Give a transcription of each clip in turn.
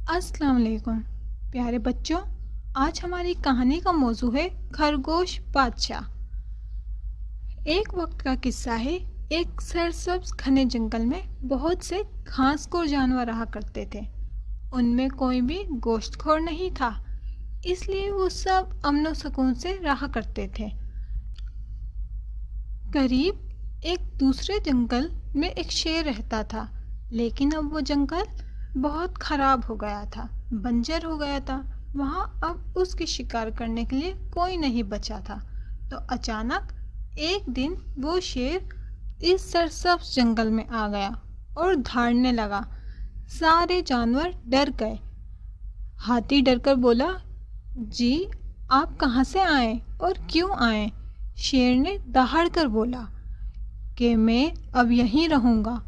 السلام علیکم پیارے بچوں، آج ہماری کہانی کا موضوع ہے خرگوش بادشاہ۔ ایک وقت کا قصہ ہے۔ ایک سرسبز گھنے جنگل میں بہت سے گھاس خور جانور رہا کرتے تھے۔ ان میں کوئی بھی گوشت خور نہیں تھا، اس لیے وہ سب امن و سکون سے رہا کرتے تھے۔ قریب ایک دوسرے جنگل میں ایک شیر رہتا تھا، لیکن اب وہ جنگل بہت خراب ہو گیا تھا، بنجر ہو گیا تھا۔ وہاں اب اس کی شکار کرنے کے لیے کوئی نہیں بچا تھا۔ تو اچانک ایک دن وہ شیر اس سرسبز جنگل میں آ گیا اور دھاڑنے لگا۔ سارے جانور ڈر گئے۔ ہاتھی ڈر کر بولا، جی آپ کہاں سے آئے اور کیوں آئے؟ شیر نے دہاڑ کر بولا کہ میں اب یہیں رہوں گا۔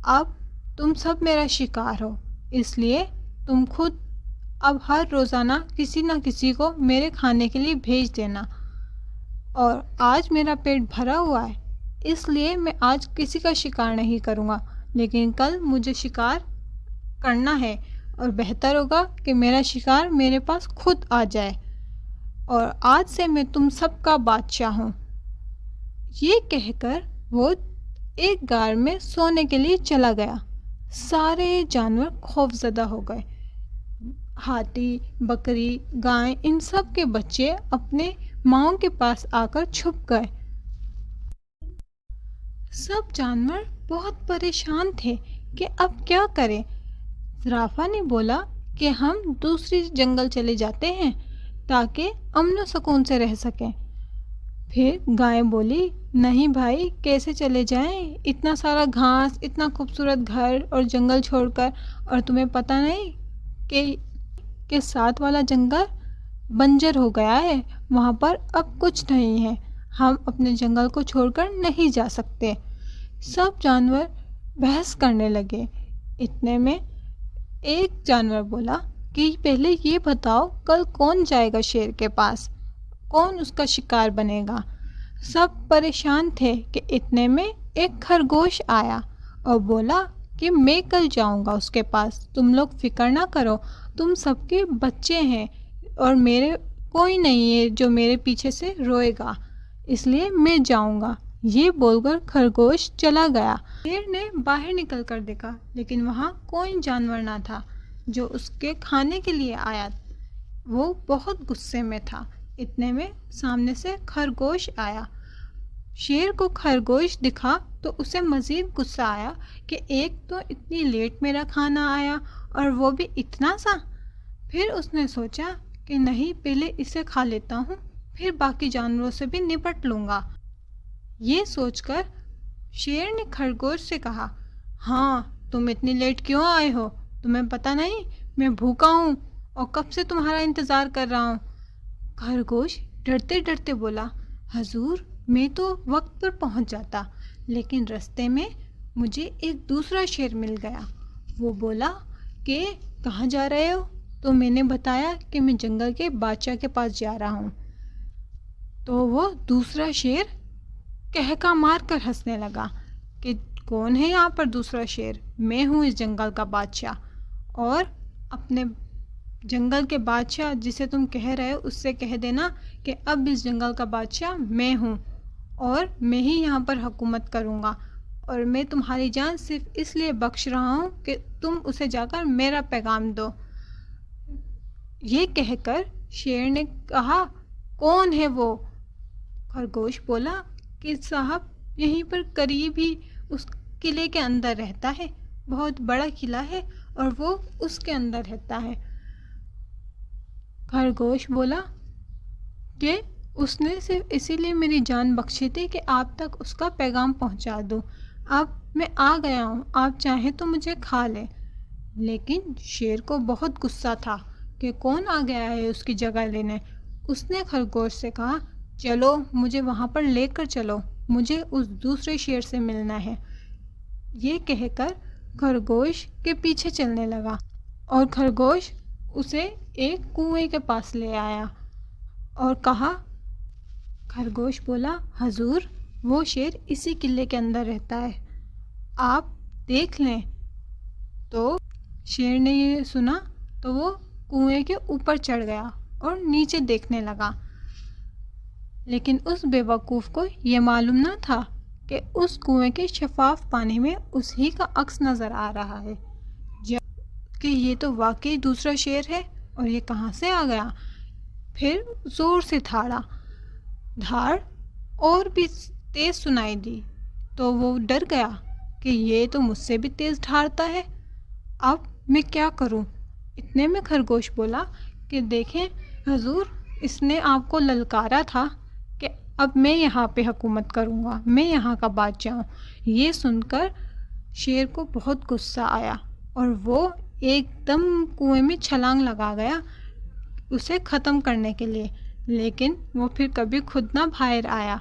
اب تم سب میرا شکار ہو، اس لیے تم خود اب ہر روزانہ کسی نہ کسی کو میرے کھانے کے لیے بھیج دینا۔ اور آج میرا پیٹ بھرا ہوا ہے، اس لیے میں آج کسی کا شکار نہیں کروں گا، لیکن کل مجھے شکار کرنا ہے اور بہتر ہوگا کہ میرا شکار میرے پاس خود آ جائے، اور آج سے میں تم سب کا بادشاہ ہوں۔ یہ کہہ کر وہ ایک غار میں سونے کے لیے چلا گیا۔ سارے جانور خوفزدہ ہو گئے۔ ہاتھی، بکری، گائے، ان سب کے بچے اپنے ماؤں کے پاس آ کر چھپ گئے۔ سب جانور بہت پریشان تھے کہ اب کیا کریں۔ زرافہ نے بولا کہ ہم دوسری جنگل چلے جاتے ہیں تاکہ امن و سکون سے رہ سکیں۔ پھر گائے بولی، نہیں بھائی، کیسے چلے جائیں؟ اتنا سارا گھاس، اتنا خوبصورت گھر اور جنگل چھوڑ کر، اور تمہیں پتہ نہیں کہ ساتھ والا جنگل بنجر ہو گیا ہے، وہاں پر اب کچھ نہیں ہے، ہم اپنے جنگل کو چھوڑ کر نہیں جا سکتے۔ سب جانور بحث کرنے لگے۔ اتنے میں ایک جانور بولا کہ پہلے یہ بتاؤ کل کون جائے گا شیر کے پاس، کون اس کا شکار بنے گا؟ سب پریشان تھے کہ اتنے میں ایک خرگوش آیا اور بولا کہ میں کل جاؤں گا اس کے پاس، تم لوگ فکر نہ کرو، تم سب کے بچے ہیں اور میرے کوئی نہیں ہے جو میرے پیچھے سے روئے گا، اس لیے میں جاؤں گا۔ یہ بول کر خرگوش چلا گیا۔ شیر نے باہر نکل کر دیکھا، لیکن وہاں کوئی جانور نہ تھا جو اس کے کھانے کے لیے آیا۔ وہ بہت غصے میں تھا۔ اتنے میں سامنے سے خرگوش آیا۔ شیر کو خرگوش دکھا تو اسے مزید غصہ آیا کہ ایک تو اتنی لیٹ میرا کھانا آیا اور وہ بھی اتنا سا۔ پھر اس نے سوچا کہ نہیں، پہلے اسے کھا لیتا ہوں، پھر باقی جانوروں سے بھی نپٹ لوں گا۔ یہ سوچ کر شیر نے خرگوش سے کہا، ہاں تم اتنی لیٹ کیوں آئے ہو؟ تمہیں پتہ نہیں میں بھوکا ہوں اور کب سے تمہارا انتظار کر رہا ہوں۔ خرگوش ڈرتے ڈرتے بولا، حضور میں تو وقت پر پہنچ جاتا، لیکن رستے میں مجھے ایک دوسرا شیر مل گیا۔ وہ بولا کہ کہاں جا رہے ہو؟ تو میں نے بتایا کہ میں جنگل کے بادشاہ کے پاس جا رہا ہوں۔ تو وہ دوسرا شیر کہکا مار کر ہنسنے لگا کہ کون ہے یہاں پر دوسرا شیر؟ میں ہوں اس جنگل کا بادشاہ، اور اپنے جنگل کے بادشاہ جسے تم کہہ رہے ہو اس سے کہہ دینا کہ اب اس جنگل کا بادشاہ میں ہوں اور میں ہی یہاں پر حکومت کروں گا، اور میں تمہاری جان صرف اس لیے بخش رہا ہوں کہ تم اسے جا کر میرا پیغام دو۔ یہ کہہ کر شیر نے کہا، کون ہے وہ؟ خرگوش بولا کہ صاحب یہیں پر قریب ہی اس قلعے کے اندر رہتا ہے، بہت بڑا قلعہ ہے اور وہ اس کے اندر رہتا ہے۔ خرگوش بولا کہ اس نے صرف اسی لیے میری جان بخشی تھی کہ آپ تک اس کا پیغام پہنچا دوں۔ اب میں آ گیا ہوں، آپ چاہیں تو مجھے کھا لیں۔ لیکن شیر کو بہت غصہ تھا کہ کون آ گیا ہے اس کی جگہ لینے۔ اس نے خرگوش سے کہا، چلو مجھے وہاں پر لے کر چلو، مجھے اس دوسرے شیر سے ملنا ہے۔ یہ کہہ کر خرگوش کے پیچھے چلنے لگا اور خرگوش اسے ایک کنویں کے پاس لے آیا اور کہا، خرگوش بولا، حضور وہ شیر اسی قلعے کے اندر رہتا ہے، آپ دیکھ لیں۔ تو شیر نے یہ سنا تو وہ کنویں کے اوپر چڑھ گیا اور نیچے دیکھنے لگا، لیکن اس بے وقوف کو یہ معلوم نہ تھا کہ اس کنویں کے شفاف پانی میں اسی کا عکس نظر آ رہا ہے، کہ یہ تو واقعی دوسرا شیر ہے اور یہ کہاں سے آ گیا۔ پھر زور سے دھاڑ اور بھی تیز سنائی دی تو وہ ڈر گیا کہ یہ تو مجھ سے بھی تیز دھاڑتا ہے، اب میں کیا کروں۔ اتنے میں خرگوش بولا کہ دیکھیں حضور، اس نے آپ کو للکارا تھا کہ اب میں یہاں پہ حکومت کروں گا، میں یہاں کا بادشاہ ہوں۔ یہ سن کر شیر کو بہت غصہ آیا اور وہ ایک دم کنویں میں چھلانگ لگا گیا اسے ختم کرنے کے لیے، لیکن وہ پھر کبھی خود نہ باہر آیا۔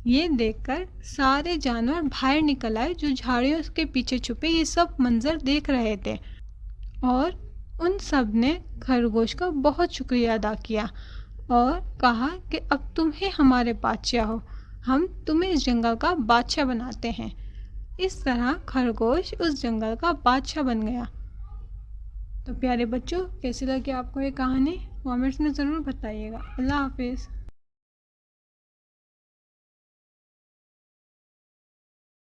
یہ دیکھ کر سارے جانور باہر نکل آئے جو جھاڑیوں کے پیچھے چھپے یہ سب منظر دیکھ رہے تھے، اور ان سب نے خرگوش کا بہت شکریہ ادا کیا اور کہا کہ اب تم ہی ہمارے بادشاہ ہو، ہم تمہیں اس جنگل کا بادشاہ بناتے ہیں۔ اس طرح خرگوش اس جنگل کا بادشاہ بن گیا۔ تو پیارے بچوں، کیسی لگی آپ کو یہ کہانی؟ کامنٹس میں ضرور بتائیے گا۔ اللہ حافظ۔